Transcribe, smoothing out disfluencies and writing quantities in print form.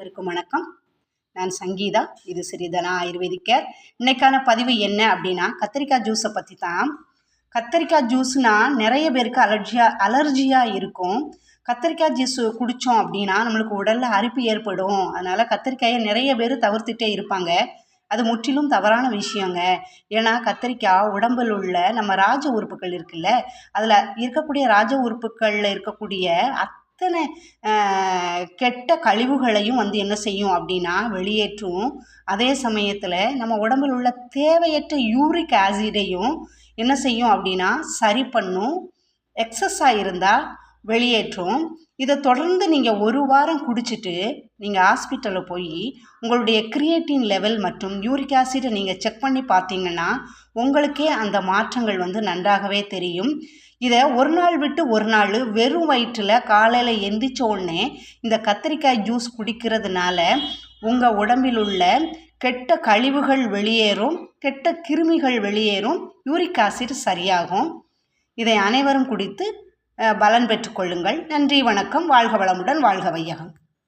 அனைவருக்கும் வணக்கம். நான் சங்கீதா. இது சிறிதனா ஆயுர்வேதிக் கேர். இன்னைக்கான பதிவு என்ன அப்படின்னா, கத்திரிக்காய் ஜூஸை பற்றி தான். கத்திரிக்காய் ஜூஸ்னா நிறைய பேருக்கு அலர்ஜியாக இருக்கும். கத்திரிக்காய் ஜூஸ் குடித்தோம் அப்படின்னா நம்மளுக்கு உடலில் அரிப்பு ஏற்படும். அதனால் கத்திரிக்காயை நிறைய பேர் தவிர்த்துட்டே இருப்பாங்க. அது முற்றிலும் தவறான விஷயங்க. ஏன்னா கத்திரிக்காய் உடம்பில் உள்ள நம்ம ராஜ உறுப்புகள் இருக்குல்ல, அதில் இருக்கக்கூடிய ராஜ உறுப்புகளில் இருக்கக்கூடிய அத்தனை கெட்ட கழிவுகளையும் என்ன செய்யும் அப்படின்னா வெளியேற்றும். அதே சமயத்தில் நம்ம உடம்பில் உள்ள தேவையற்ற யூரிக் ஆசிடையும் என்ன செய்யும் அப்படின்னா சரி பண்ணும். எக்ஸஸாக இருந்தால் வெளியேற்றும். இதை தொடர்ந்து நீங்கள் 1 வாரம் குடிச்சிட்டு நீங்கள் ஹாஸ்பிட்டலில் போய் உங்களுடைய கிரியேட்டின் லெவல் மற்றும் யூரிக் ஆசிடை நீங்கள் செக் பண்ணி பார்த்தீங்கன்னா உங்களுக்கே அந்த மாற்றங்கள் நன்றாகவே தெரியும். இதை ஒரு நாள் விட்டு ஒரு நாள் வெறும் வயிற்றில் காலையில் எந்திரிச்ச உடனே இந்த கத்திரிக்காய் ஜூஸ் குடிக்கிறதுனால உங்கள் உடம்பில் உள்ள கெட்ட கழிவுகள் வெளியேறும், கெட்ட கிருமிகள் வெளியேறும், யூரிக் ஆசிட் சரியாகும். இதை அனைவரும் குடித்து பலன் பெற்றுக்கொள்ளுங்கள். நன்றி, வணக்கம். வாழ்க வளமுடன், வாழ்க வையகம்.